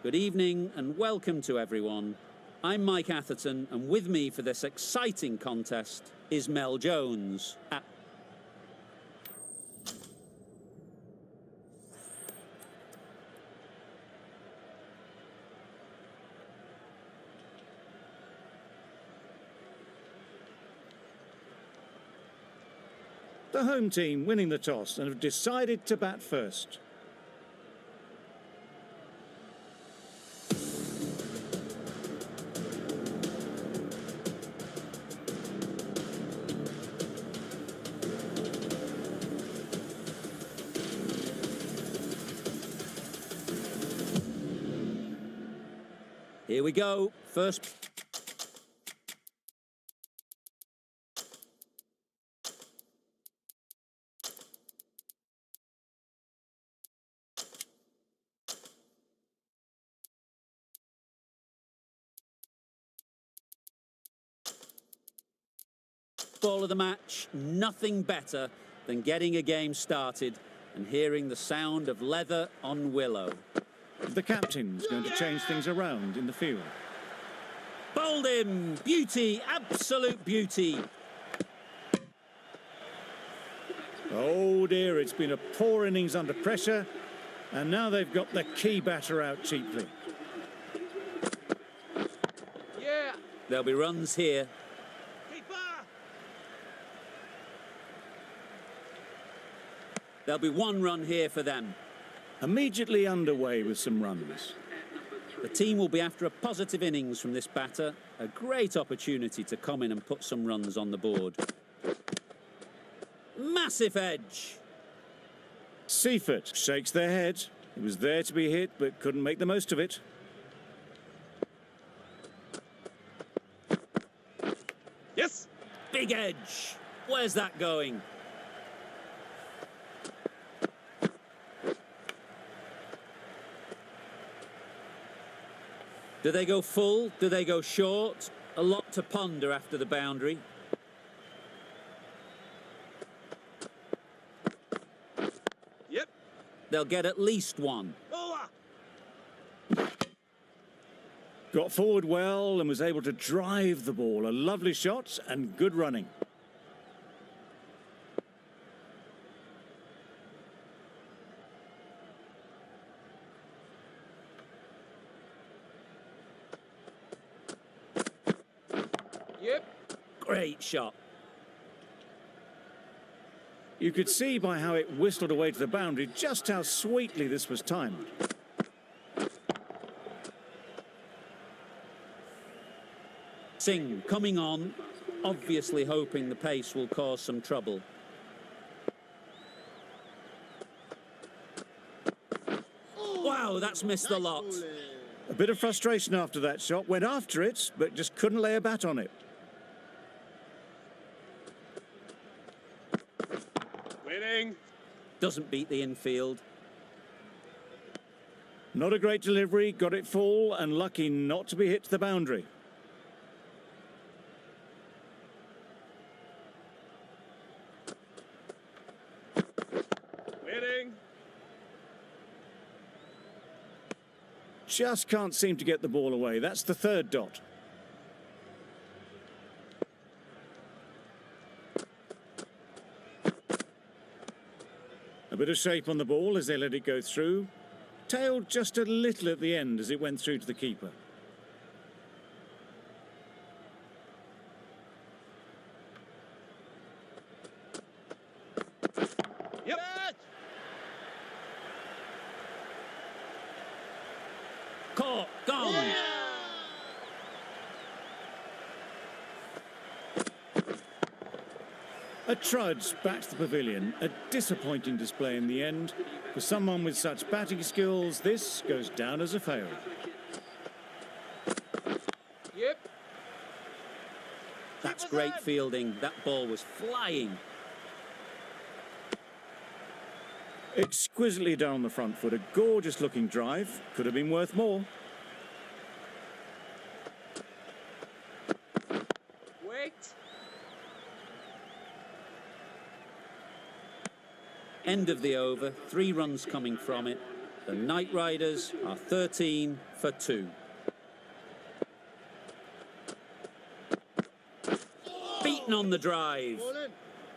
Good evening and welcome to everyone. I'm Mike Atherton, and with me for this exciting contest is Mel Jones. The home team winning the toss and have decided to bat first. Here we go. First. Ball of the match. Nothing better than getting a game started and hearing the sound of leather on willow. The captain's going to change things around in the field. Bowled him! Beauty! Absolute beauty! Oh dear, it's been a poor innings under pressure, and now they've got the key batter out cheaply. Yeah! There'll be runs here. There'll be one run here for them. Immediately underway with some runs. The team will be after a positive innings from this batter. A great opportunity to come in and put some runs on the board. Massive edge. Seifert shakes their head. It was there to be hit, but couldn't make the most of it. Yes! Big edge. Where's that going? Do they go full? Do they go short? A lot to ponder after the boundary. Yep. They'll get at least one. Got forward well and was able to drive the ball. A lovely shot and good running. Yep. Great shot. You could see by how it whistled away to the boundary just how sweetly this was timed. Singh coming on, obviously hoping the pace will cause some trouble. Wow, that's missed a lot. A bit of frustration after that shot. Went after it, but just couldn't lay a bat on it. Winning. Doesn't beat the infield. Not a great delivery, got it full and lucky not to be hit to the boundary. Winning. Just can't seem to get the ball away. That's the third dot. A bit of shape on the ball as they let it go through. Tailed just a little at the end as it went through to the keeper. Yep. Caught. Gone. Yeah. A trudge back to the pavilion. A disappointing display in the end. For someone with such batting skills, this goes down as a fail. Yep. That's great fielding. That ball was flying. Exquisitely down the front foot. A gorgeous looking drive. Could have been worth more. Wait. End of the over, 3 runs coming from it. The Knight Riders are 13 for 2. Beaten on the drive.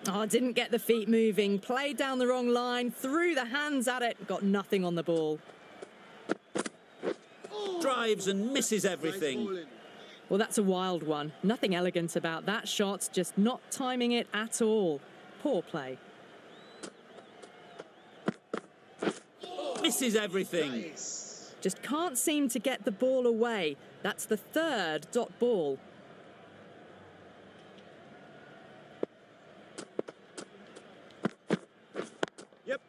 Oh, didn't get the feet moving. Played down the wrong line, threw the hands at it, got nothing on the ball. Drives and misses everything. Well, that's a wild one. Nothing elegant about that shot, just not timing it at all. Poor play. Misses everything. Just can't seem to get the ball away. That's the third dot ball. Yep.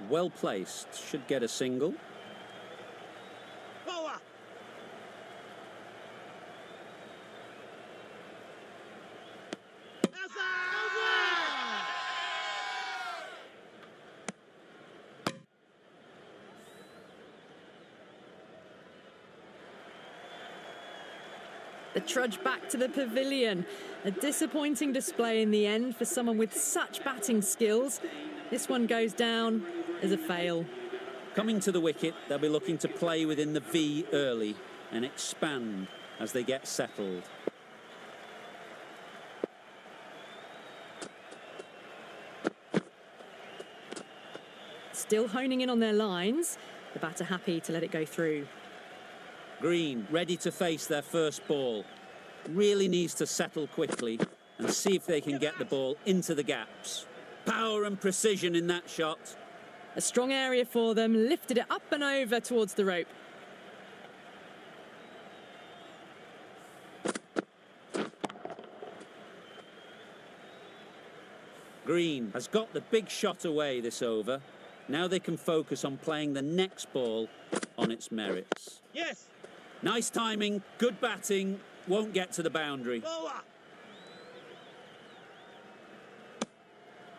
Well placed. Should get a single. Power. The trudge back to the pavilion. A disappointing display in the end for someone with such batting skills. This one goes down as a fail. Coming to the wicket, they'll be looking to play within the V early and expand as they get settled. Still honing in on their lines. The batter happy to let it go through. Green ready to face their first ball. Really needs to settle quickly and see if they can get the ball into the gaps. Power and precision in that shot. A strong area for them, lifted it up and over towards the rope. Green has got the big shot away this over. Now they can focus on playing the next ball on its merits. Yes. Nice timing, good batting, won't get to the boundary. Power.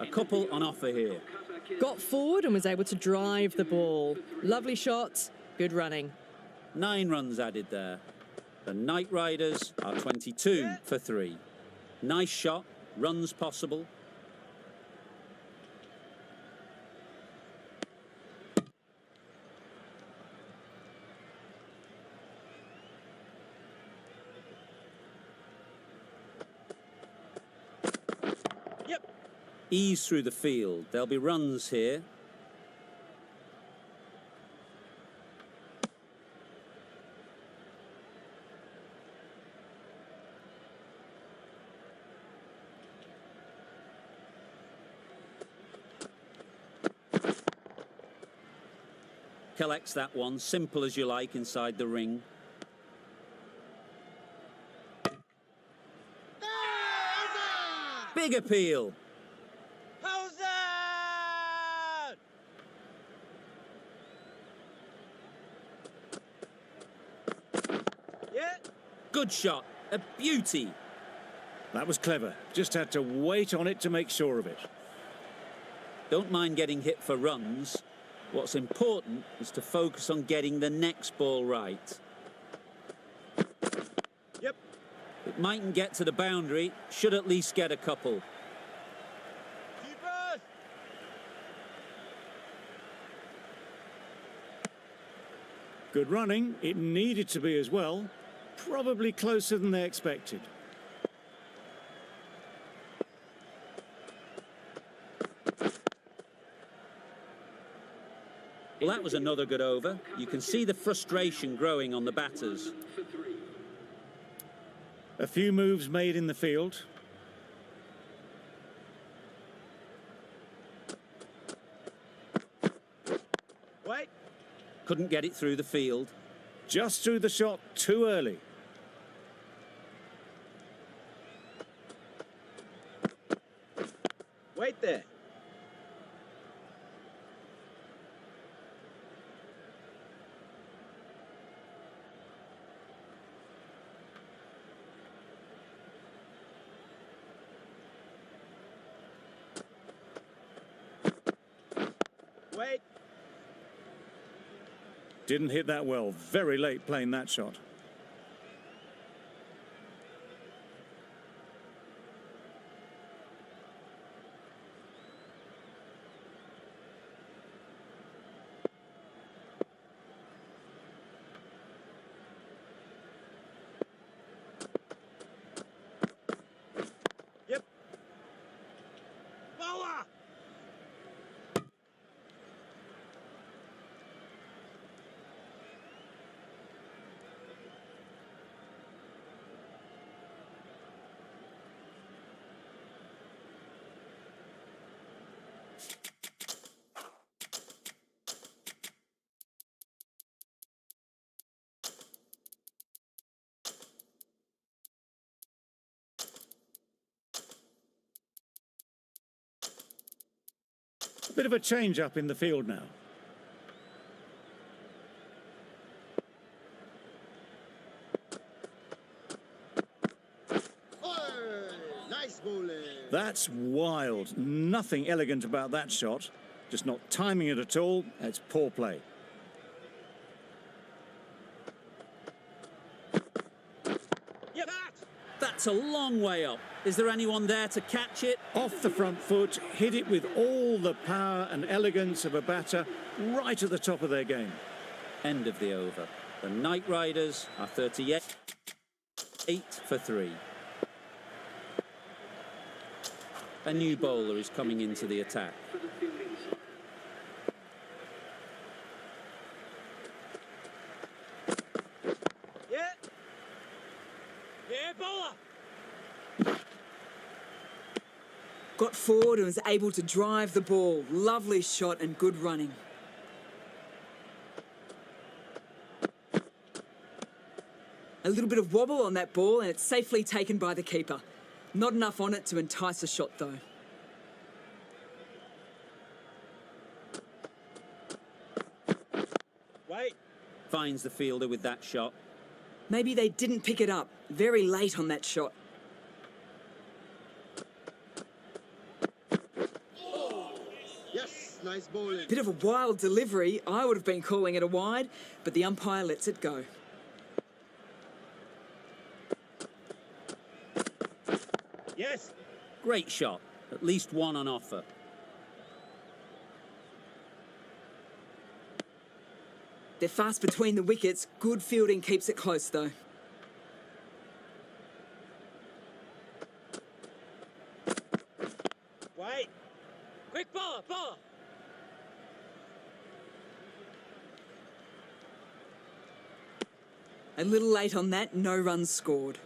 A couple on offer here. Got forward and was able to drive the ball. Lovely shot, good running. 9 runs added there. The Knight Riders are 22 for 3. Nice shot, runs possible. Yep. Ease through the field. There'll be runs here. Collects that one, simple as you like, inside the ring. Big appeal. How's that? Yeah. Good shot. A beauty. That was clever. Just had to wait on it to make sure of it. Don't mind getting hit for runs. What's important is to focus on getting the next ball right. Yep. It mightn't get to the boundary, should at least get a couple. Keepers. Good running. It needed to be as well. Probably closer than they expected. Well, that was another good over. You can see the frustration growing on the batters. A few moves made in the field. Wait. Couldn't get it through the field. Just threw the shot too early. Wait there. Wait. Didn't hit that well. Very late playing that shot. Bit of a change-up in the field now. Nice bowling. That's wild. Nothing elegant about that shot. Just not timing it at all. It's poor play. Yep. That's a long way up. Is there anyone there to catch it? Off the front foot, hit it with all the power and elegance of a batter, right at the top of their game. End of the over. The Knight Riders are 38 for 3. A new bowler is coming into the attack. Yeah. Yeah, bowler. Got forward and was able to drive the ball. Lovely shot and good running. A little bit of wobble on that ball and it's safely taken by the keeper. Not enough on it to entice a shot though. Wait. Finds the fielder with that shot. Maybe they didn't pick it up. Very late on that shot. Yes, nice bowling. Bit of a wild delivery. I would have been calling it a wide, but the umpire lets it go. Yes. Great shot. At least one on offer. They're fast between the wickets. Good fielding keeps it close though. Wait. Quick bowler, bowler. A little late on that, no runs scored.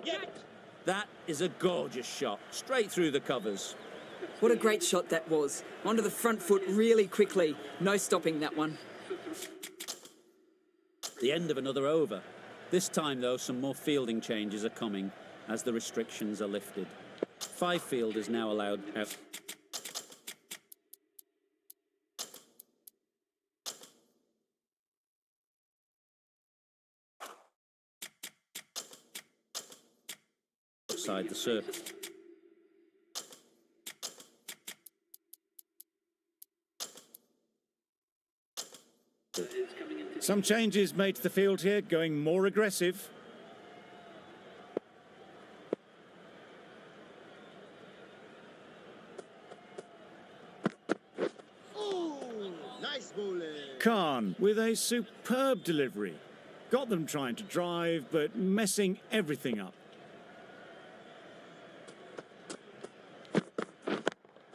Yeah. That is a gorgeous shot. Straight through the covers. What a great shot that was. Onto the front foot really quickly. No stopping that one. The end of another over. This time, though, some more fielding changes are coming as the restrictions are lifted. 5 fielders now allowed out. Outside the circle. Some changes made to the field here, going more aggressive. Oh, nice bowling. Khan with a superb delivery. Got them trying to drive, but messing everything up.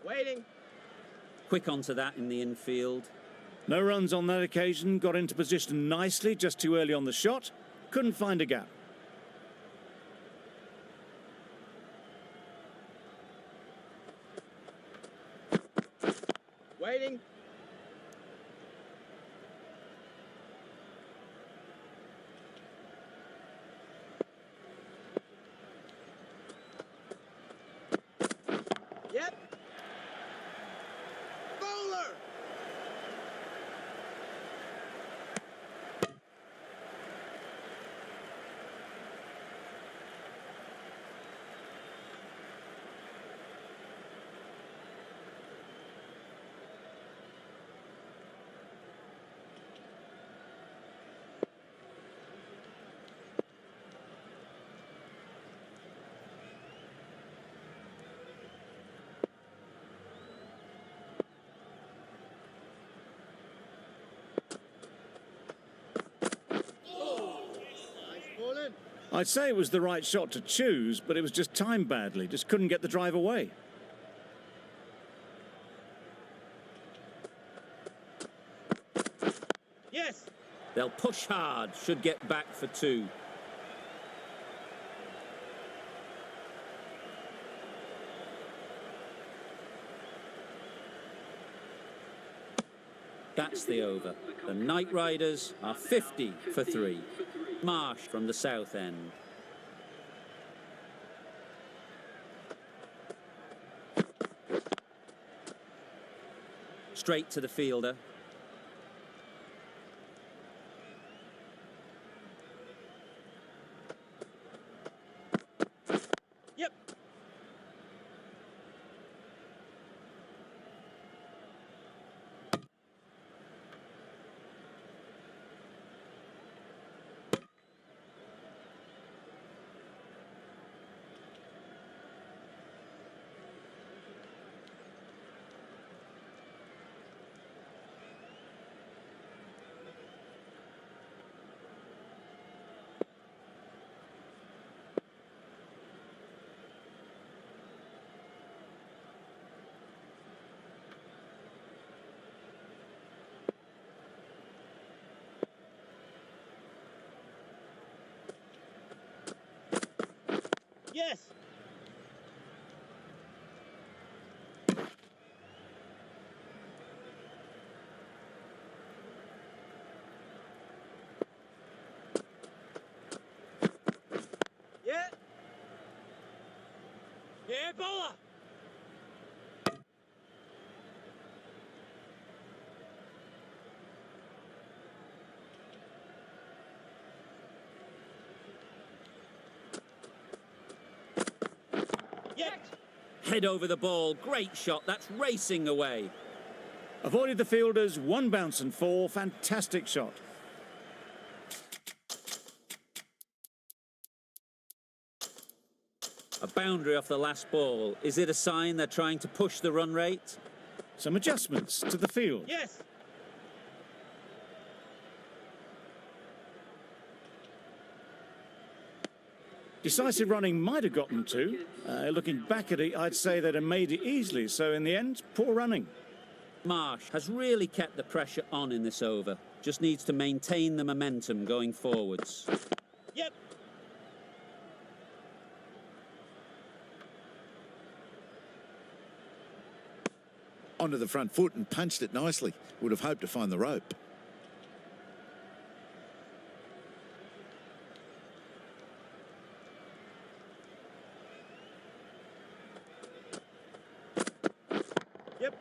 Waiting. Quick onto that in the infield. No runs on that occasion, got into position nicely, just too early on the shot. Couldn't find a gap. Waiting. Yep. Bowler. I'd say it was the right shot to choose, but it was just timed badly. Just couldn't get the drive away. Yes. They'll push hard, should get back for 2. That's the over. The Knight Riders are 50 for 3. Marsh from the south end. Straight to the fielder. Yep. Yes. Yeah. Yeah, bowler. Yeah. Head over the ball. Great shot. That's racing away. Avoided the fielders, 1 bounce and 4. Fantastic shot. A boundary off the last ball. Is it a sign they're trying to push the run rate? Some adjustments to the field. Yes. Decisive running might have gotten 2. Looking back at it, I'd say they'd have made it easily. So in the end, poor running. Marsh has really kept the pressure on in this over. Just needs to maintain the momentum going forwards. Yep. Onto the front foot and punched it nicely. Would have hoped to find the rope. Yep.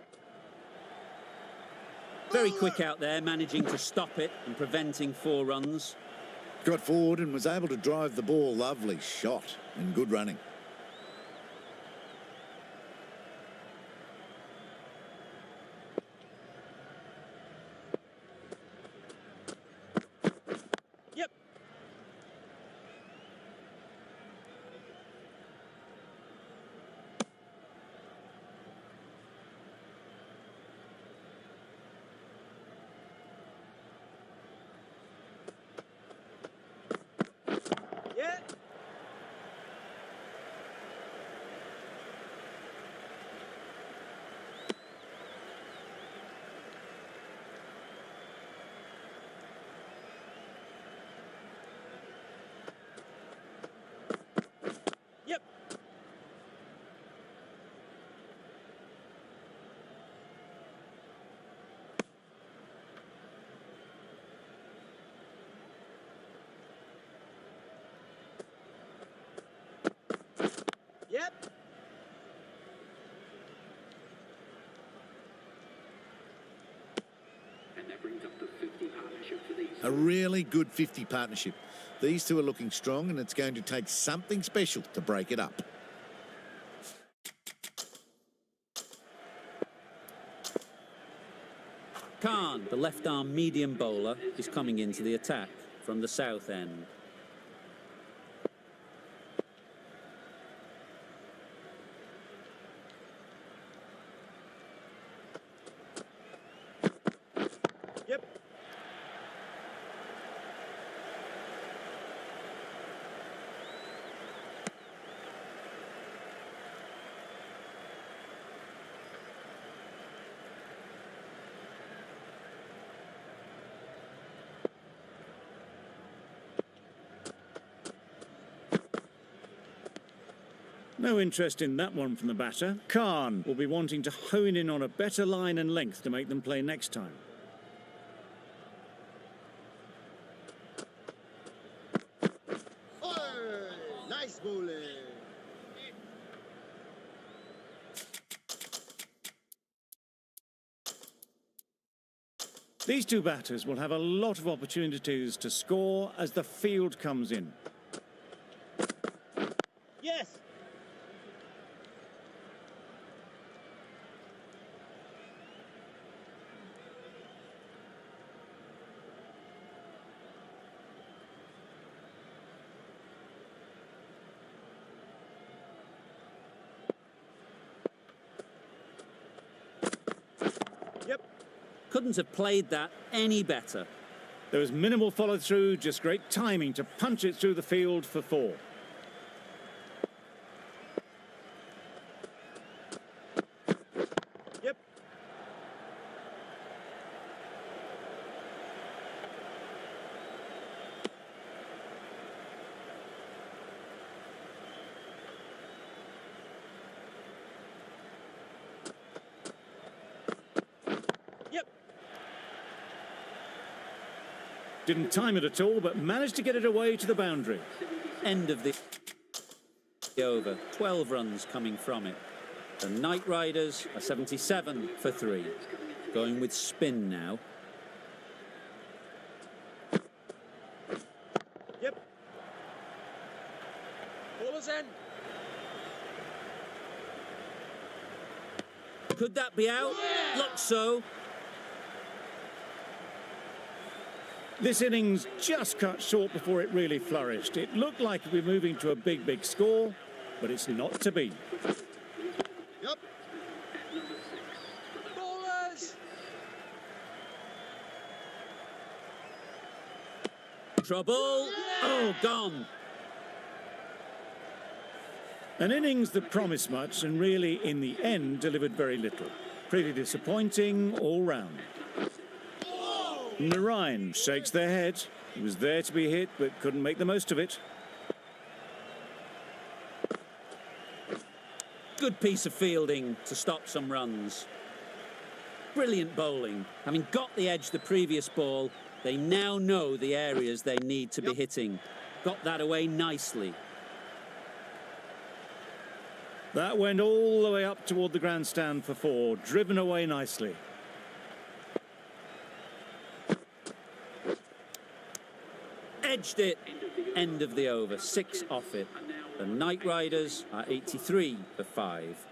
Very quick out there, managing to stop it and preventing 4 runs. Got forward and was able to drive the ball. Lovely shot and good running. Yep. Yeah. Yep. Yep. And that brings up the 50 partnership for these. A really good 50 partnership. These two are looking strong and it's going to take something special to break it up. Khan, the left-arm medium bowler, is coming into the attack from the south end. Yep. No interest in that one from the batter. Khan will be wanting to hone in on a better line and length to make them play next time. Oh, nice bowling. These two batters will have a lot of opportunities to score as the field comes in. Yes. Yep. Couldn't have played that any better. There was minimal follow-through, just great timing to punch it through the field for 4. Yep. Yep. Didn't time it at all, but managed to get it away to the boundary. End of the over. 12 runs coming from it. The Knight Riders are 77 for 3. Going with spin now. Yep. Ballers in. Could that be out? Looks so. This innings just cut short before it really flourished. It looked like it would be moving to a big score, but it's not to be. Yep. Ballers. Trouble. Oh, gone. An innings that promised much and really, in the end, delivered very little. Pretty disappointing all round. Narayan shakes their head. He was there to be hit, but couldn't make the most of it. Good piece of fielding to stop some runs. Brilliant bowling. Having got the edge the previous ball, they now know the areas they need to be hitting. Got that away nicely. That went all the way up toward the grandstand for 4, driven away nicely. Edged it. End of the over. 6 off it. The Knight Riders are 83 for 5.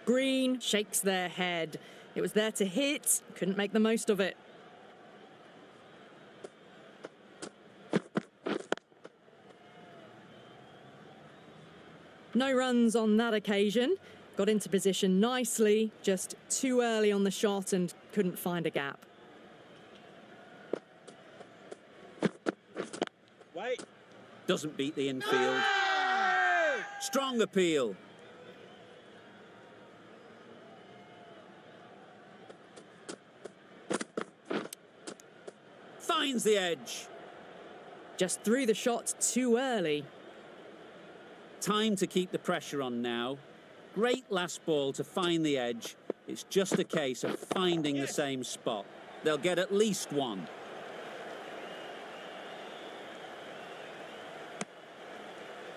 Green shakes their head. It was there to hit, couldn't make the most of it. No runs on that occasion. Got into position nicely, just too early on the shot and couldn't find a gap. Wait. Doesn't beat the infield. Strong appeal. Finds the edge. Just threw the shot too early. Time to keep the pressure on now. Great last ball to find the edge. It's just a case of finding the same spot. They'll get at least 1.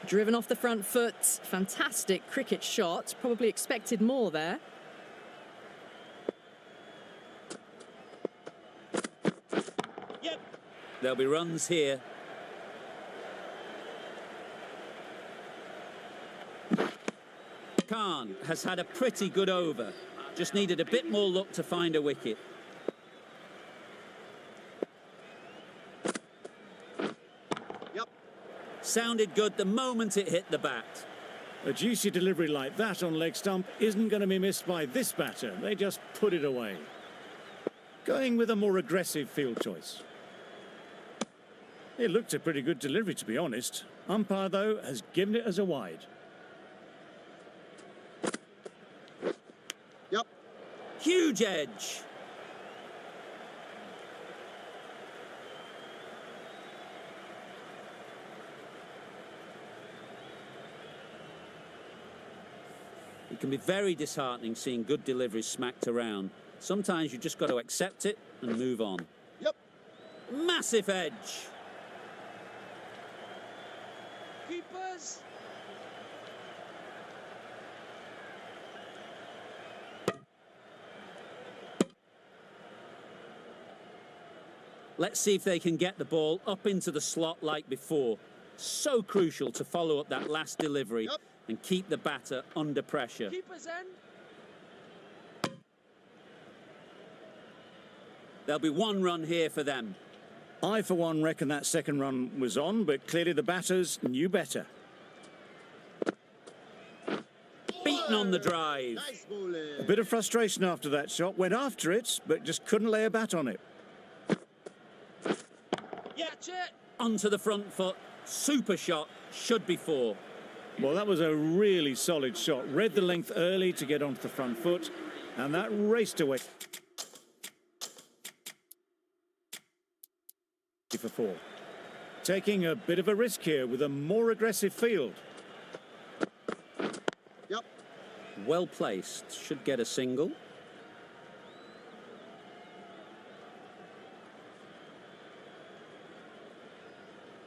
Driven off the front foot. Fantastic cricket shot. Probably expected more there. Yep. There'll be runs here. Khan has had a pretty good over. Just needed a bit more luck to find a wicket. Yep. Sounded good the moment it hit the bat. A juicy delivery like that on leg stump isn't going to be missed by this batter. They just put it away. Going with a more aggressive field choice. It looked a pretty good delivery, to be honest. Umpire, though, has given it as a wide. Yep. Huge edge. It can be very disheartening seeing good deliveries smacked around. Sometimes you just got to accept it and move on. Yep. Massive edge. Keepers. Let's see if they can get the ball up into the slot like before. So crucial to follow up that last delivery Yep. and keep the batter under pressure. Keepers end. There'll be one run here for them. I, for one, reckon that second run was on, but clearly the batters knew better. Beaten on the drive. Nice bowling. A bit of frustration after that shot, went after it, but just couldn't lay a bat on it. Catch it. Onto the front foot. Super shot. Should be four. Well, that was a really solid shot. Read the length early to get onto the front foot, and that raced away for four. Taking a bit of a risk here with a more aggressive field. Yep. Well placed. Should get a single.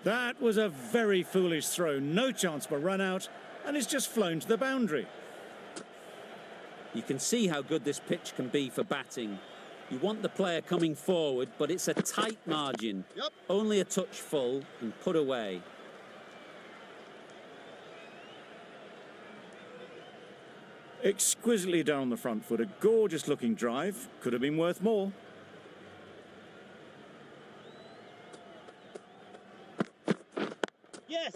That was a very foolish throw. No chance for run out, and it's just flown to the boundary. You can see how good this pitch can be for batting. You want the player coming forward, but it's a tight margin. Yep. Only a touch full and put away. Exquisitely down the front foot. A gorgeous looking drive. Could have been worth more. Yes.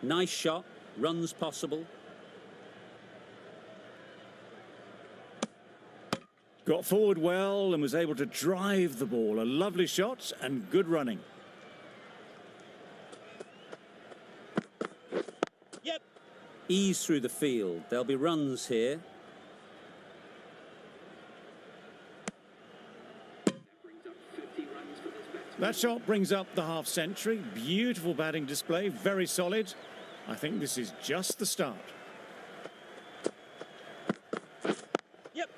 Nice shot. Runs possible. Got forward well and was able to drive the ball. A lovely shot and good running. Yep. Ease through the field. There'll be runs here. Brings up 50 runs for this batsman. That shot brings up the half century. Beautiful batting display. Very solid. I think this is just the start. Yep.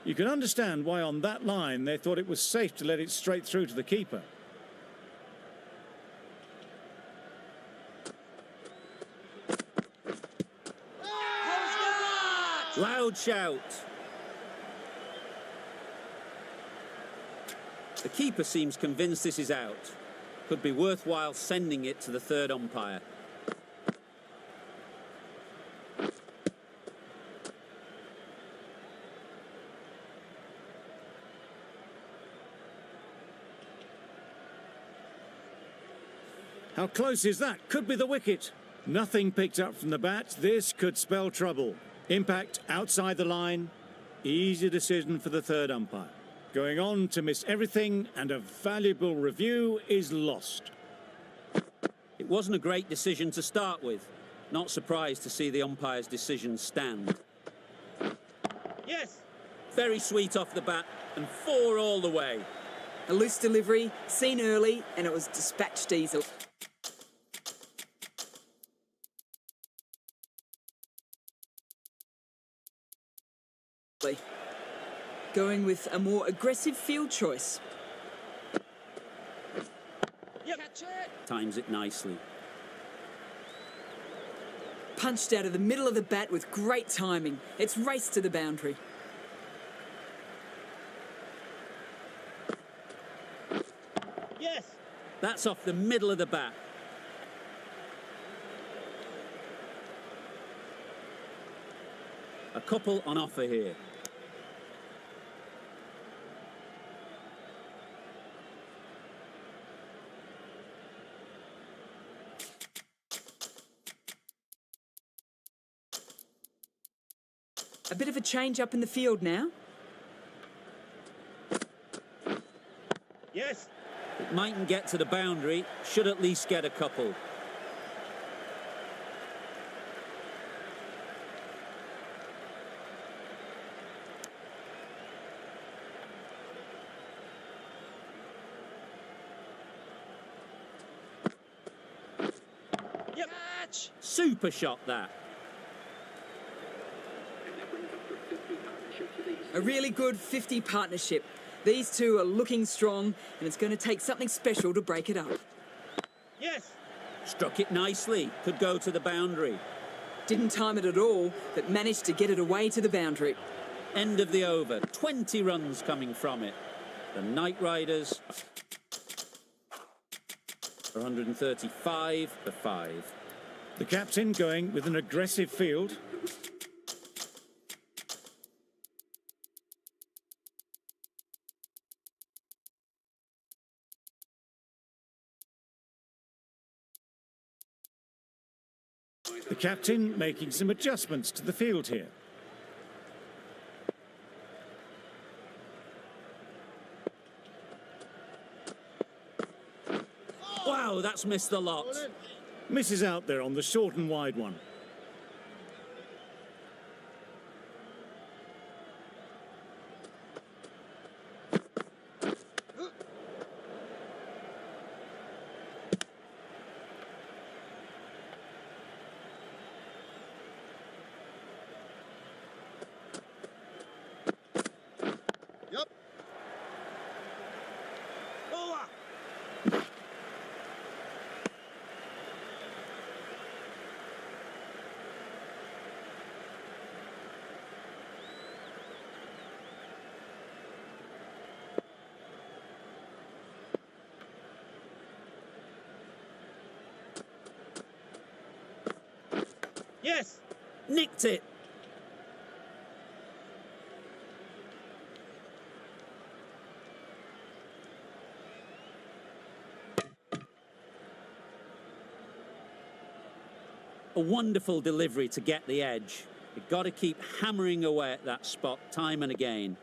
You can understand why on that line they thought it was safe to let it straight through to the keeper. Loud shout. The keeper seems convinced this is out. Could be worthwhile sending it to the third umpire. How close is that? Could be the wicket. Nothing picked up from the bat. This could spell trouble. Impact outside the line. Easy decision for the third umpire. Going on to miss everything, and a valuable review is lost. It wasn't a great decision to start with. Not surprised to see the umpire's decision stand. Yes. Very sweet off the bat and four all the way. A loose delivery, seen early, and it was dispatched easily. Going with a more aggressive field choice. Yep. Catch it. Times it nicely. Punched out of the middle of the bat with great timing. It's raced to the boundary. Yes. That's off the middle of the bat. A couple on offer here. A bit of a change up in the field now. Yes. It mightn't get to the boundary, should at least get a couple. Yep. Catch. Super shot that. And that brings up the 50 partnership for these. A really good 50 partnership. These two are looking strong, and it's going to take something special to break it up. Yes. Struck it nicely. Could go to the boundary. Didn't time it at all, but managed to get it away to the boundary. End of the over. 20 runs coming from it. The Knight Riders are 135 for 5. The captain going with an aggressive field. The captain making some adjustments to the field here. Wow, that's missed the lot. Misses out there on the short and wide one. Yep. Bowler. Yes. Nicked it. A wonderful delivery to get the edge. You've got to keep hammering away at that spot time and again.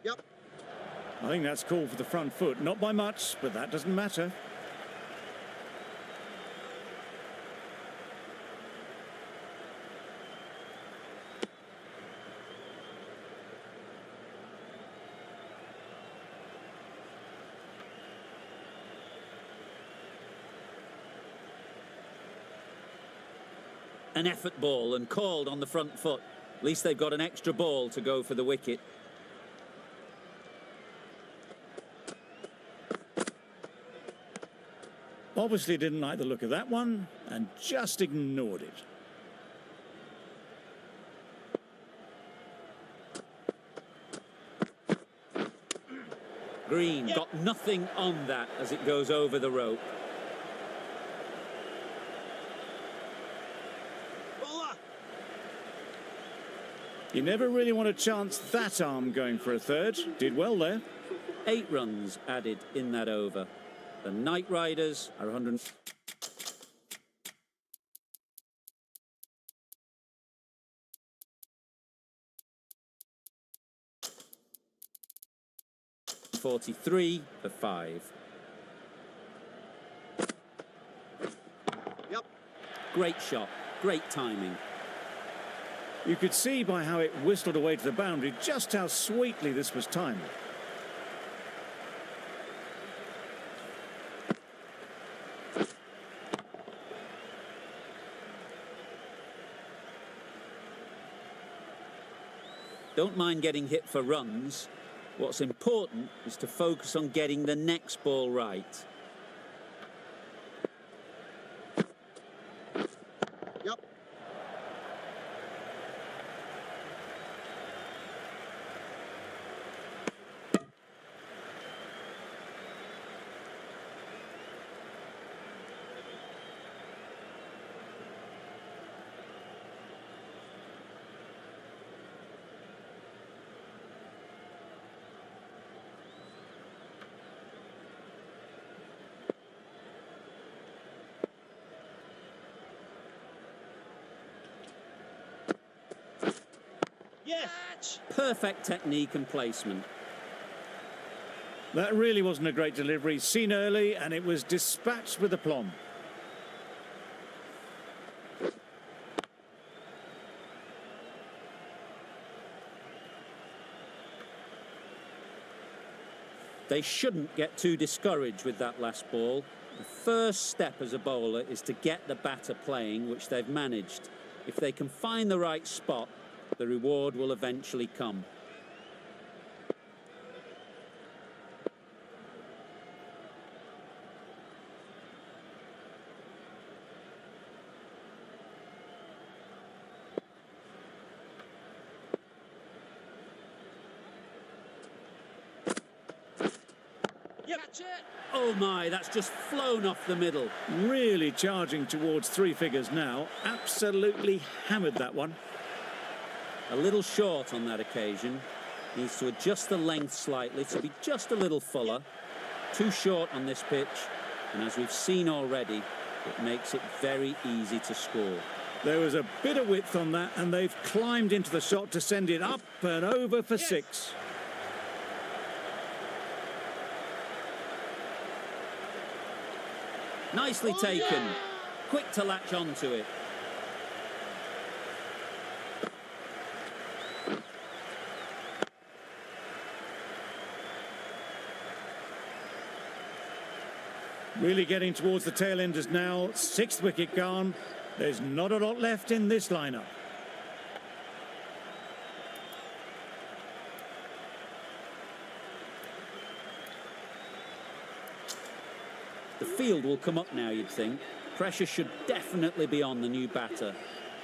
Yep. I think that's called for the front foot. Not by much, but that doesn't matter. An effort ball and called on the front foot. At least they've got an extra ball to go for the wicket. Obviously didn't like the look of that one and just ignored it. Green got nothing on that as it goes over the rope. Bowler. You never really want to chance that arm going for a third. Did well there. 8 runs added in that over. The Knight Riders are 100. .43 for 5. Yep. Great shot, great timing. You could see by how it whistled away to the boundary just how sweetly this was timed. Don't mind getting hit for runs. What's important is to focus on getting the next ball right. Yep. Yes. Perfect technique and placement. That really wasn't a great delivery. Seen early and it was dispatched with aplomb. They shouldn't get too discouraged with that last ball. The first step as a bowler is to get the batter playing, which they've managed. If they can find the right spot, the reward will eventually come. Yep. Catch it. Oh my, that's just flown off the middle. Really charging towards three figures now. Absolutely hammered that one. A little short on that occasion. Needs to adjust the length slightly to be just a little fuller. Too short on this pitch, and as we've seen already, it makes it very easy to score. There was a bit of width on that, and they've climbed into the shot to send it up and over for Yes. 6. Nicely Oh, taken. yeah. Quick to latch onto it. Really getting towards the tail enders now. 6th wicket gone. There's not a lot left in this lineup. The field will come up now, you'd think. Pressure should definitely be on the new batter,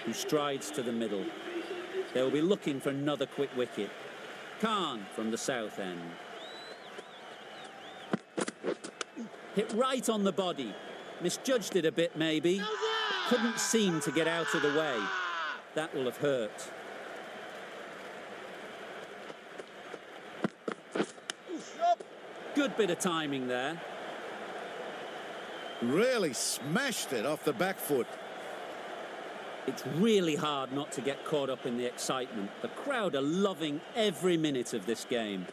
who strides to the middle. They'll be looking for another quick wicket. Khan from the south end. Hit right on the body. Misjudged it a bit, maybe. Couldn't seem to get out of the way. That will have hurt. Yup. Good bit of timing there. Really smashed it off the back foot. It's really hard not to get caught up in the excitement. The crowd are loving every minute of this game.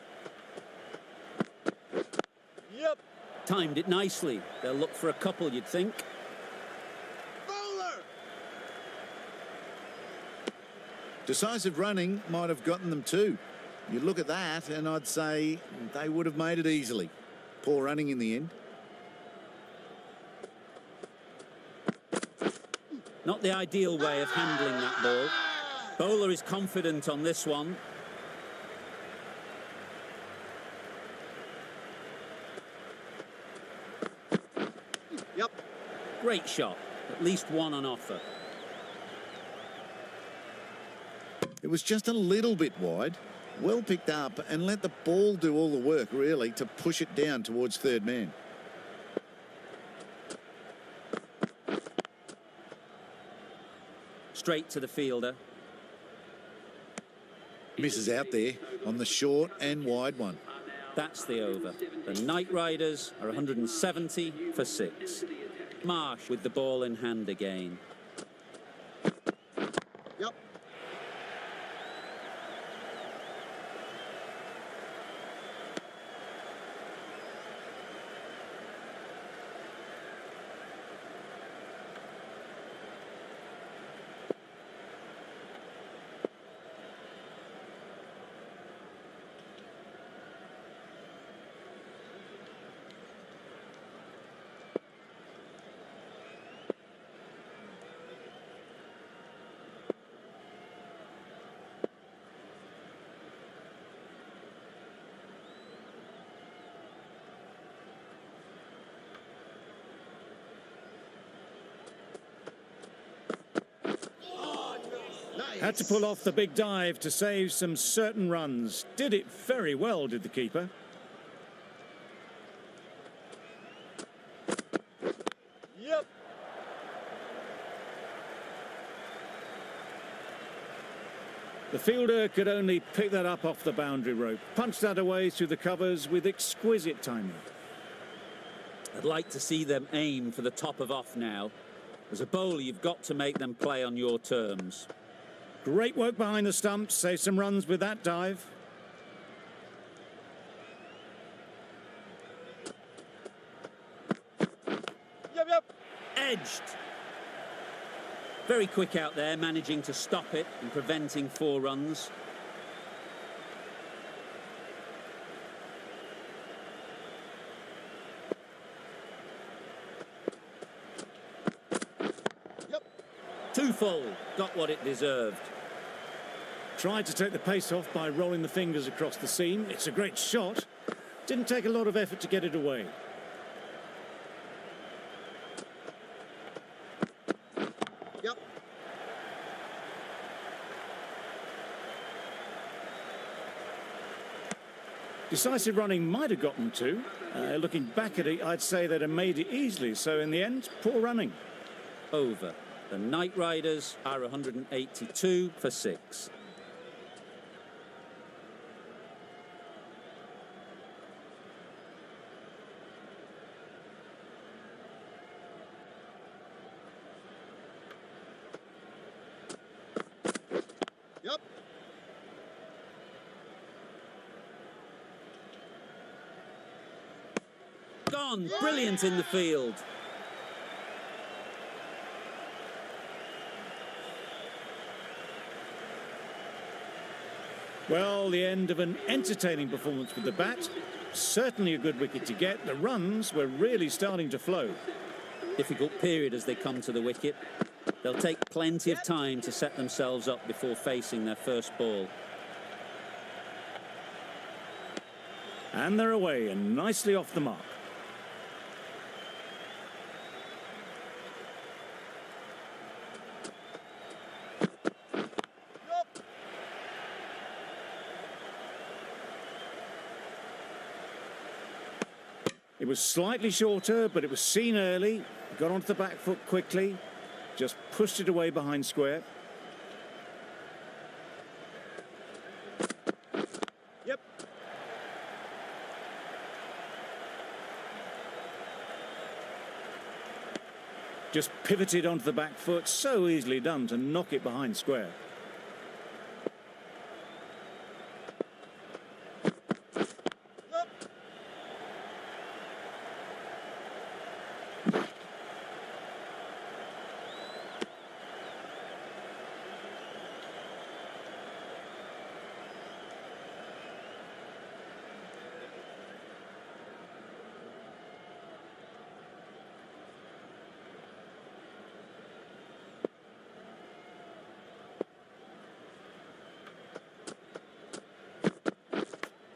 Yep. Timed it nicely. They'll look for a couple, you'd think. Bowler. Decisive running might have gotten them too. You look at that and I'd say they would have made it easily. Poor running in the end. Not the ideal way of handling that ball. Bowler is confident on this one. Yep. Great shot. At least one on offer. It was just a little bit wide. Well picked up and let the ball do all the work, really, to push it down towards third man. Straight to the fielder. Misses out there on the short and wide one. That's the over. The Knight Riders are 170 for 6. Marsh with the ball in hand again. Yep. Had to pull off the big dive to save some certain runs. Did it very well, did the keeper. Yep. The fielder could only pick that up off the boundary rope. Punched that away through the covers with exquisite timing. I'd like to see them aim for the top of off now. As a bowler, you've got to make them play on your terms. Great work behind the stumps. Save some runs with that dive. Yep. Edged. Very quick out there, managing to stop it and preventing 4 runs. Too full, got what it deserved. Tried to take the pace off by rolling the fingers across the seam. It's a great shot. Didn't take a lot of effort to get it away. Yep. Decisive running might have gotten two. Looking back at it, I'd say they'd have made it easily. So in the end, poor running. Over. The Knight Riders are 182 for 6. Yep. Gone, brilliant in the field. Well, the end of an entertaining performance with the bat. Certainly a good wicket to get. The runs were really starting to flow. Difficult period as they come to the wicket. They'll take plenty of time to set themselves up before facing their first ball. And they're away and nicely off the mark. It was slightly shorter, but it was seen early. Got onto the back foot quickly. Just pushed it away behind square. Yep. Just pivoted onto the back foot. So easily done to knock it behind square.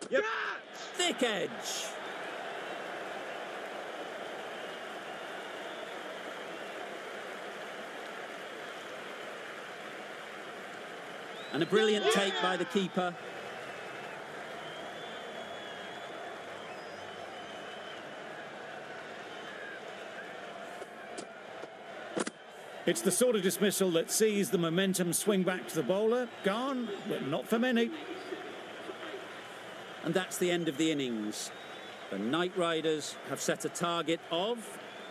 Yep. Thick edge. And a brilliant take by the keeper. It's the sort of dismissal that sees the momentum swing back to the bowler. Gone, but not for many. And that's the end of the innings. The Knight Riders have set a target of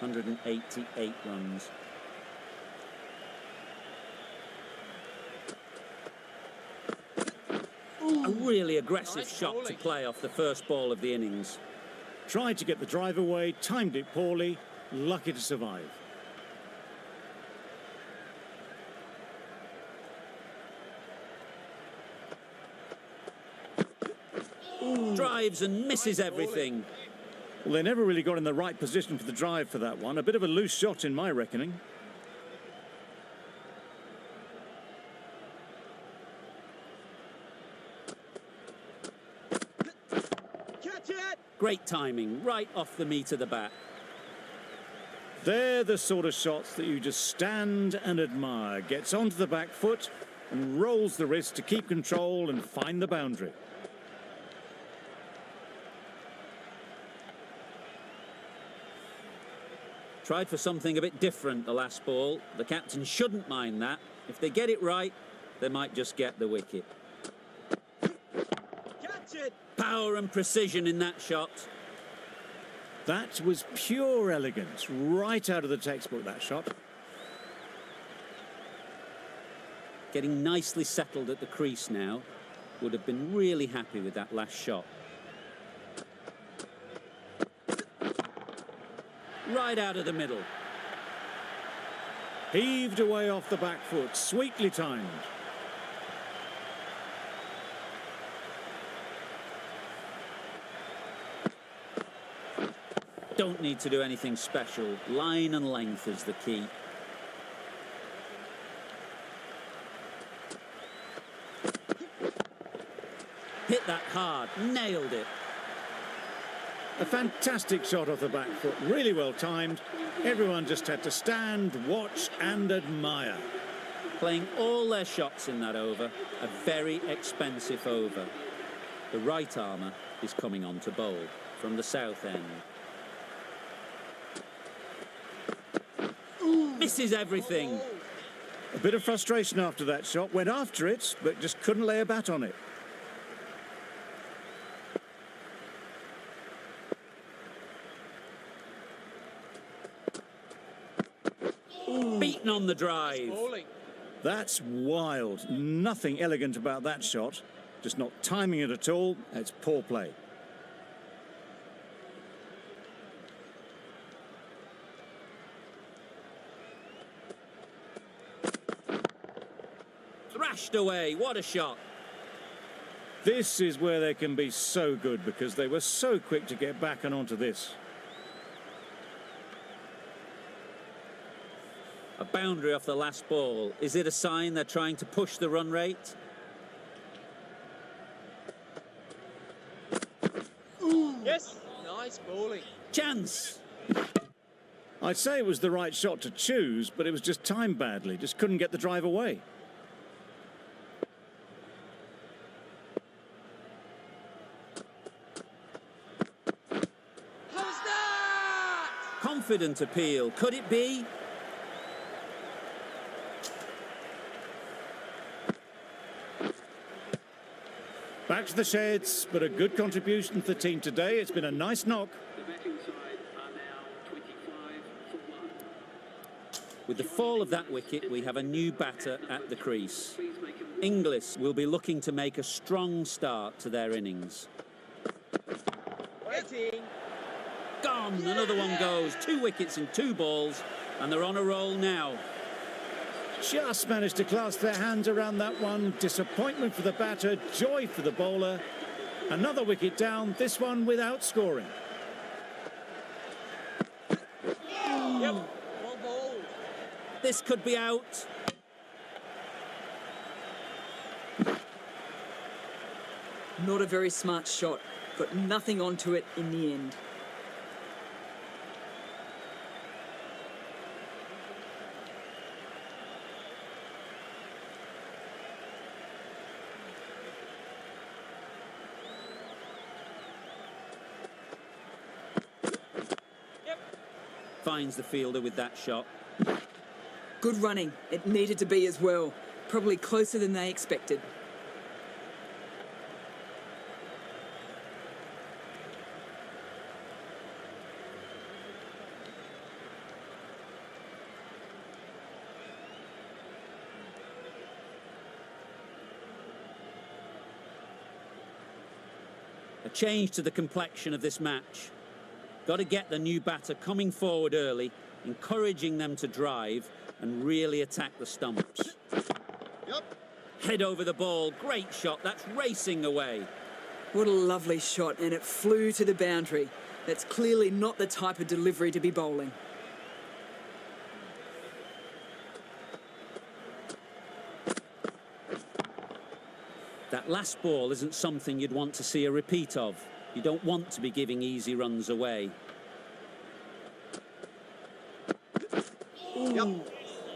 188 runs. A really aggressive shot to play off the first ball of the innings. Tried to get the drive away, timed it poorly, lucky to survive. Drives and misses everything. Well, they never really got in the right position for the drive for that one. A bit of a loose shot in my reckoning. Catch it. Great timing, right off the meat of the bat. They're the sort of shots that you just stand and admire. Gets onto the back foot and rolls the wrist to keep control and find the boundary. Tried for something a bit different the last ball. The captain shouldn't mind that. If they get it right, they might just get the wicket. Catch it. Power and precision in that shot. That was pure elegance, right out of the textbook, that shot. Getting nicely settled at the crease now. Would have been really happy with that last shot. Right out of the middle. Heaved away off the back foot, sweetly timed. Don't need to do anything special. Line and length is the key. that hard, nailed it. A fantastic shot off the back foot, really well timed. Everyone just had to stand, watch and admire. Playing all their shots in that over, a very expensive over. The right armour is coming on to bowl from the south end. Misses everything. A bit of frustration after that shot, went after it, but just couldn't lay a bat on it. Beaten on the drive. That's wild. Nothing elegant about that shot. Just not timing it at all. It's poor play. Thrashed away, what a shot. This is where they can be so good because they were so quick to get back and onto this. A boundary off the last ball. Is it a sign they're trying to push the run rate? Yes. Nice bowling. Chance. I'd say it was the right shot to choose, but it was just timed badly. Just couldn't get the drive away. How's that? Confident appeal. Could it be? Back to the sheds, but a good contribution for the team today. It's been a nice knock. The betting side are now 25 for 1. With the fall of that wicket, we have a new batter at the crease. Please make a Inglis will be looking to make a strong start to their innings. Waiting. Gone, another one goes. 2 wickets and 2 balls, and they're on a roll now. Just managed to clasp their hands around that one. Disappointment for the batter, joy for the bowler. Another wicket down, this one without scoring. Yep. Well bowled. This could be out. Not a very smart shot. Got nothing onto it in the end. Finds the fielder with that shot. Good running. It needed to be as well. Probably closer than they expected. A change to the complexion of this match. Got to get the new batter coming forward early, encouraging them to drive and really attack the stumps. Yep. Head over the ball, great shot, that's racing away. What a lovely shot, and it flew to the boundary. That's clearly not the type of delivery to be bowling. That last ball isn't something you'd want to see a repeat of. You don't want to be giving easy runs away. Yep.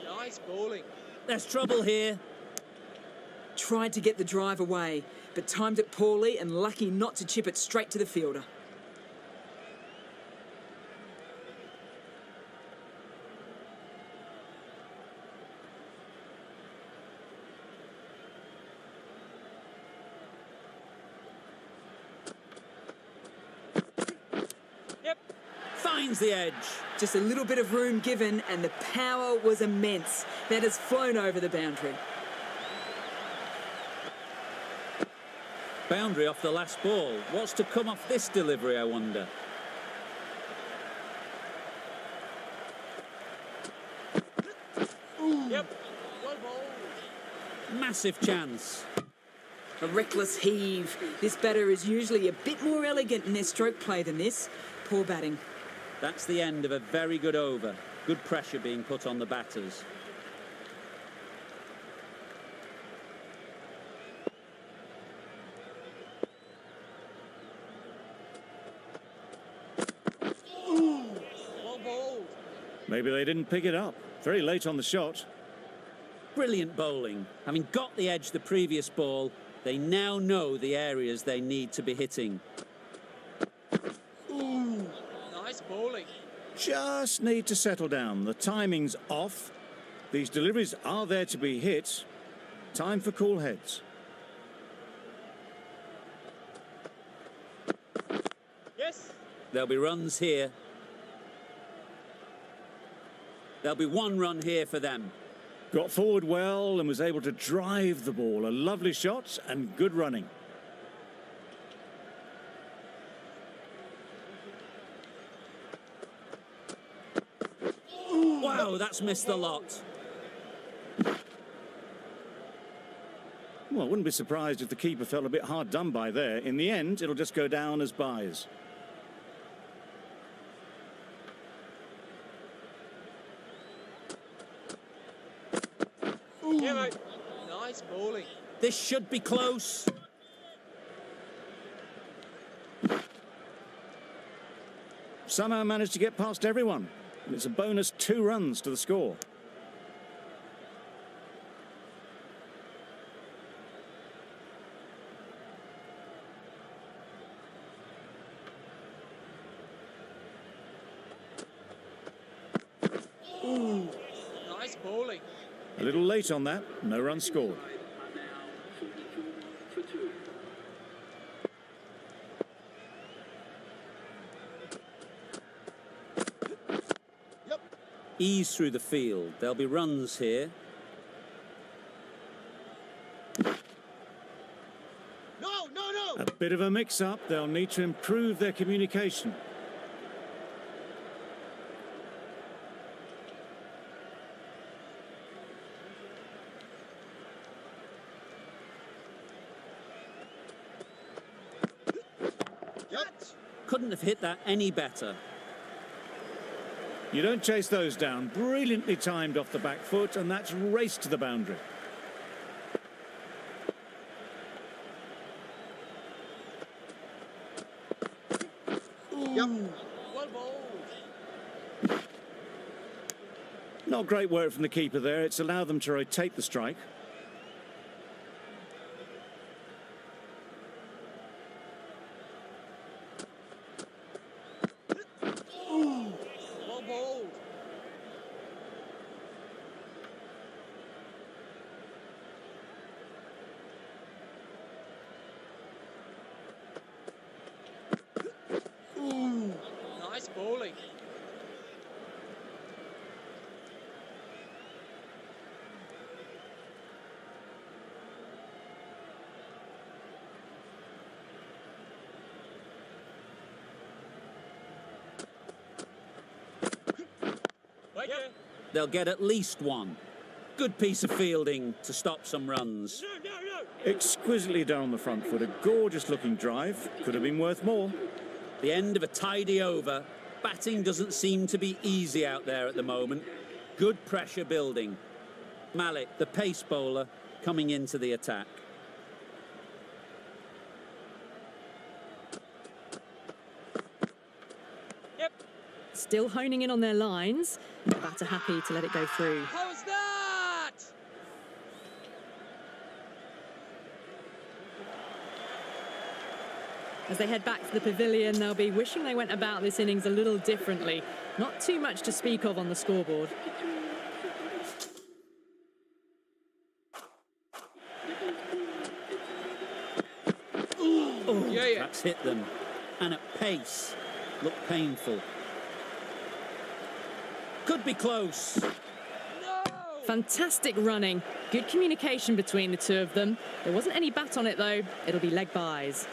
Nice bowling. There's trouble here. Tried to get the drive away, but timed it poorly and lucky not to chip it straight to the fielder. Yep. Finds the edge. Just a little bit of room given, and the power was immense. That has flown over the boundary. Boundary off the last ball. What's to come off this delivery, I wonder? Yep. Well bowled. Massive chance. A reckless heave. This batter is usually a bit more elegant in their stroke play than this. Poor batting. That's the end of a very good over. Good pressure being put on the batters. Maybe they didn't pick it up. Very late on the shot. Brilliant bowling. Having got the edge the previous ball, they now know the areas they need to be hitting. Ooh, nice bowling. Just need to settle down. The timing's off. These deliveries are there to be hit. Time for cool heads. Yes. There'll be runs here. There'll be 1 run here for them. Got forward well and was able to drive the ball. A lovely shot and good running. Wow, that's missed a lot. Well, I wouldn't be surprised if the keeper felt a bit hard done by there. In the end, it'll just go down as byes. Yeah, mate. Nice bowling. This should be close. Somehow managed to get past everyone. And it's a bonus 2 runs to the score. Ooh, nice bowling. A little late on that. No run scored. Are now 44 for 2. Yep. Ease through the field. There'll be runs here. No, no, no. A bit of a mix-up. They'll need to improve their communication. Catch. Couldn't have hit that any better. You don't chase those down. Brilliantly timed off the back foot, and that's raced to the boundary. Yep. Well bowled. Not great work from the keeper there. It's allowed them to rotate the strike. Well bowled. Ooh, nice bowling. Right there. They'll get at least 1. Good piece of fielding to stop some runs. No, no, no. Exquisitely done on the front foot. A gorgeous looking drive. Could have been worth more. The end of a tidy over. Batting doesn't seem to be easy out there at the moment. Good pressure building. Malik, the pace bowler, coming into the attack. Yep. Still honing in on their lines. Batter happy to let it go through. How's that? As they head back to the pavilion, they'll be wishing they went about this innings a little differently. Not too much to speak of on the scoreboard. Oh, Yeah, yeah. that's hit them. And at pace. Looked painful. Could be close. No. Fantastic running. Good communication between the two of them. There wasn't any bat on it, though. It'll be leg byes.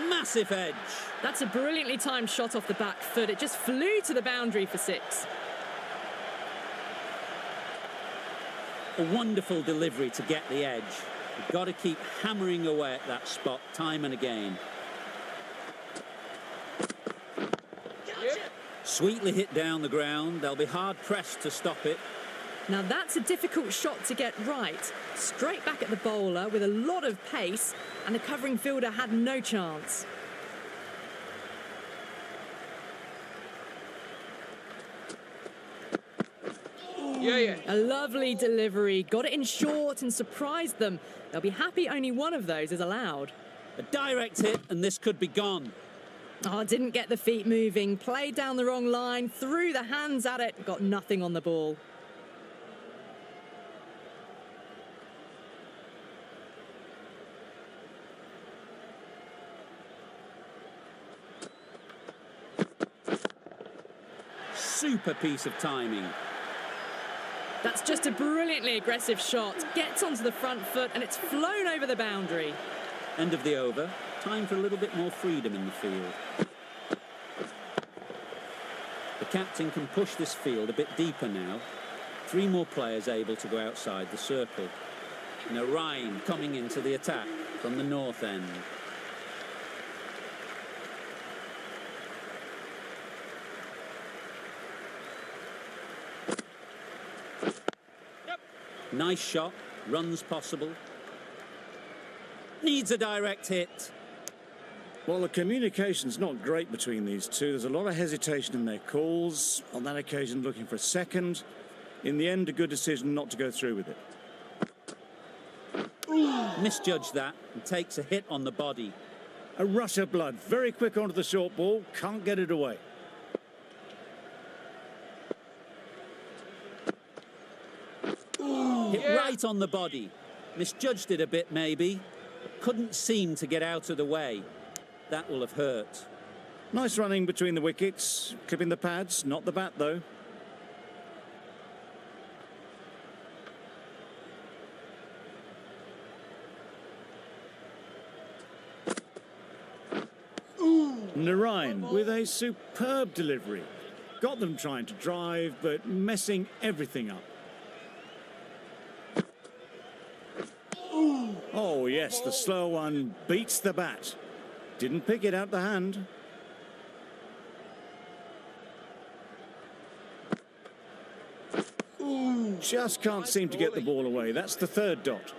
Massive edge. That's a brilliantly timed shot off the back foot. It just flew to the boundary for 6. A wonderful delivery to get the edge. You've got to keep hammering away at that spot time and again. Yep. Sweetly hit down the ground. They'll be hard pressed to stop it. Now that's a difficult shot to get right. Straight back at the bowler with a lot of pace, and the covering fielder had no chance. Yeah. A lovely delivery, got it in short and surprised them. They'll be happy only one of those is allowed. A direct hit, and this could be gone. Oh, didn't get the feet moving, played down the wrong line, threw the hands at it, got nothing on the ball. Super piece of timing. That's just a brilliantly aggressive shot. Gets onto the front foot and it's flown over the boundary. End of the over. Time for a little bit more freedom in the field. The captain can push this field a bit deeper now. 3 more players able to go outside the circle. Narine coming into the attack from the north end. Nice shot, runs possible. Needs a direct hit. Well, the communication's not great between these two. There's a lot of hesitation in their calls. On that occasion, looking for a second. In the end, a good decision not to go through with it. Misjudged that and takes a hit on the body. A rush of blood, very quick onto the short ball, can't get it away. Hit right on the body. Misjudged it a bit, maybe. Couldn't seem to get out of the way. That will have hurt. Nice running between the wickets, clipping the pads, not the bat though. Narine with a superb delivery. Got them trying to drive, but messing everything up. Oh yes, the slow one beats the bat. Didn't pick it out the hand. Just can't seem to get the ball away. That's the 3rd dot.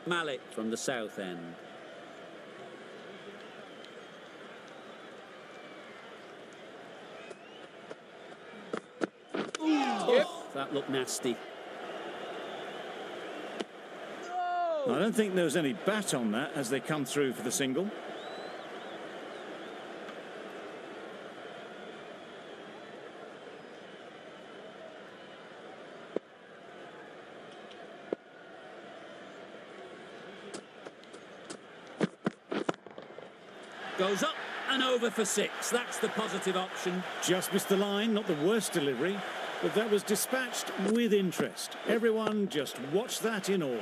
Malik from the south end. Oh, that looked nasty. I don't think there was any bat on that as they come through for the single. Goes up and over for 6. That's the positive option. Just missed the line, not the worst delivery, but that was dispatched with interest. Everyone just watched that in awe.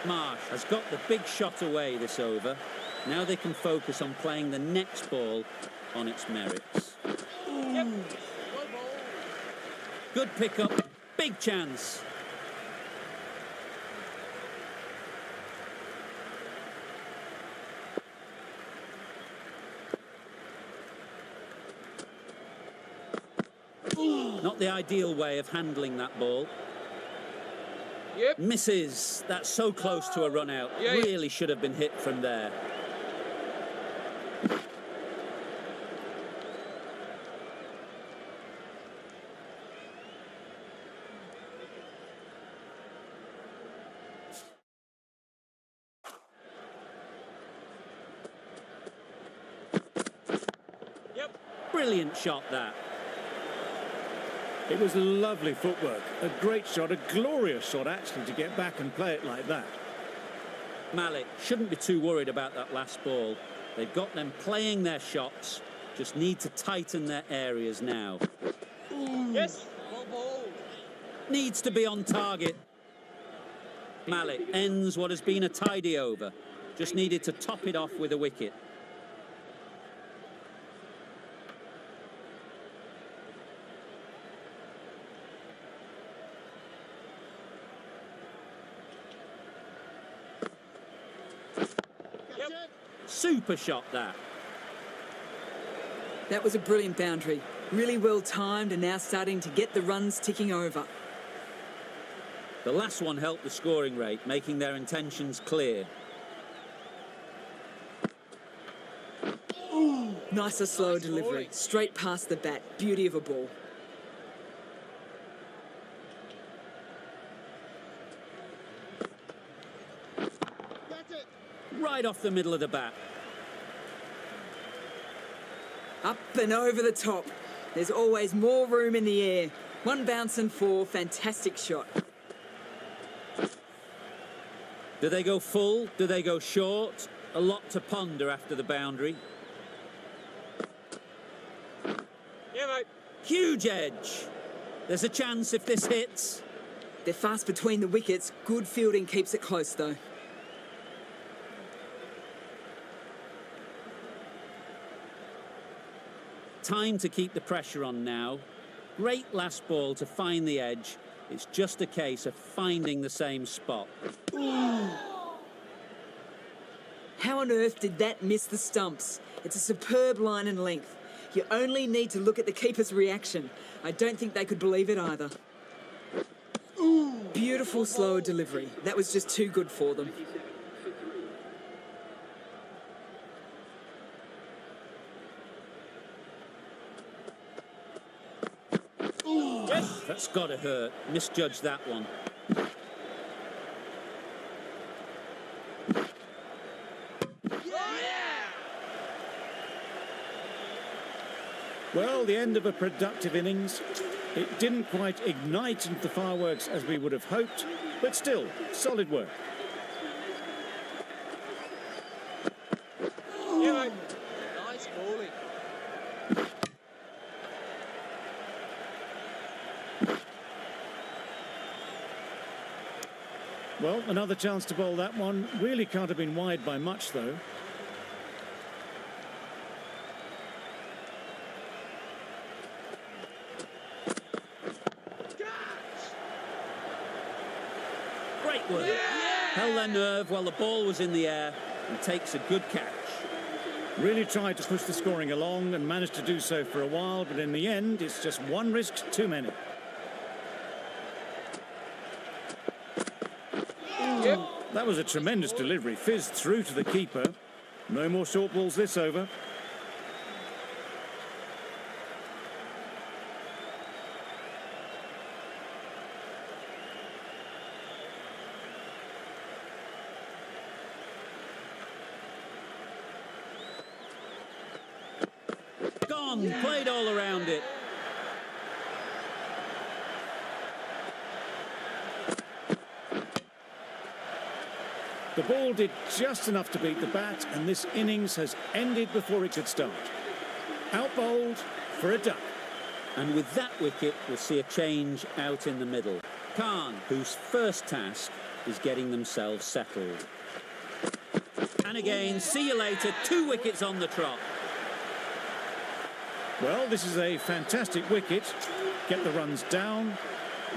Marsh has got the big shot away this over. Now they can focus on playing the next ball on its merits. Good pick-up, big chance. Not the ideal way of handling that ball. Misses. That's so close to a run out. Really should have been hit from there. Brilliant shot, that. It was lovely footwork, a great shot, a glorious shot actually to get back and play it like that. Malik shouldn't be too worried about that last ball. They've got them playing their shots, just need to tighten their areas now. Yes. Needs to be on target. Malik ends what has been a tidy over. Just needed to top it off with a wicket. Super shot, that. That was a brilliant boundary. Really well timed and now starting to get the runs ticking over. The last one helped the scoring rate, making their intentions clear. Nicer, slower delivery. Straight past the bat. Beauty of a ball. Right off the middle of the bat. Up and over the top. There's always more room in the air. One bounce and four. Fantastic shot. Do they go full? Do they go short? A lot to ponder after the boundary. Yeah, mate. Huge edge. There's a chance if this hits. They're fast between the wickets. Good fielding keeps it close though. Time to keep the pressure on now. Great last ball to find the edge. It's just a case of finding the same spot. How on earth did that miss the stumps? It's a superb line and length. You only need to look at the keeper's reaction. I don't think they could believe it either. Beautiful slower delivery. That was just too good for them. That's got to hurt. Misjudged that one. Well, the end of a productive innings. It didn't quite ignite into the fireworks as we would have hoped, but still, solid work. Yeah, mate. Nice bowling. Well, another chance to bowl that one. Really can't have been wide by much, though. Great work. Held their nerve while the ball was in the air and takes a good catch. Really tried to push the scoring along and managed to do so for a while, but in the end, it's just one risk too many. Yep. That was a tremendous delivery, fizzed through to the keeper. No more short balls this over. Gone, played all around it. The ball did just enough to beat the bat, and this innings has ended before it could start. Out-bowled for a duck. And with that wicket, we'll see a change out in the middle. Khan, whose first task is getting themselves settled. And again, see you later, 2 wickets on the trot. Well, this is a fantastic wicket. Get the runs down.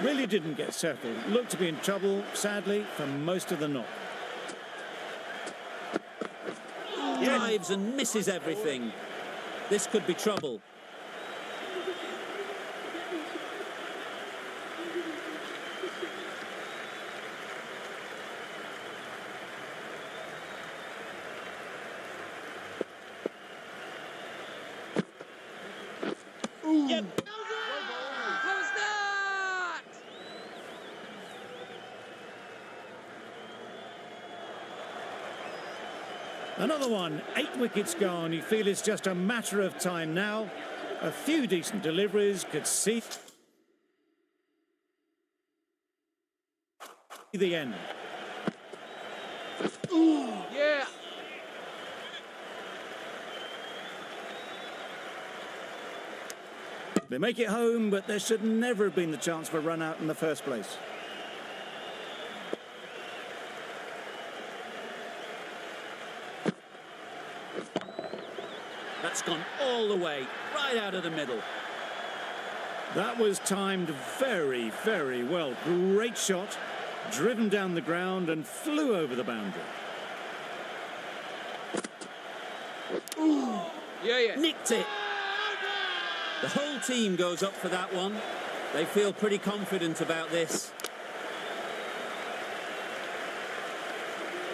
Really didn't get settled. Looked to be in trouble, sadly, for most of the knock. Drives and misses everything. This could be trouble. Yep. How's that? Another one, 8 wickets gone. You feel it's just a matter of time now. A few decent deliveries could see the end. Yeah. They make it home, but there should never have been the chance for a run out in the first place. That's gone all the way, right out of the middle. That was timed very, very well. Great shot, driven down the ground and flew over the boundary. Yeah, yeah. Nicked it. The whole team goes up for that one. They feel pretty confident about this.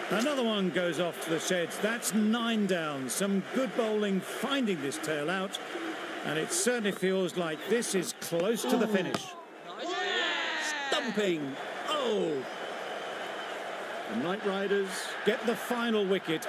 Another one goes off to the sheds. That's 9 down. Some good bowling finding this tail out. And it certainly feels like this is close to the finish. Stumping. Oh! The Knight Riders get the final wicket.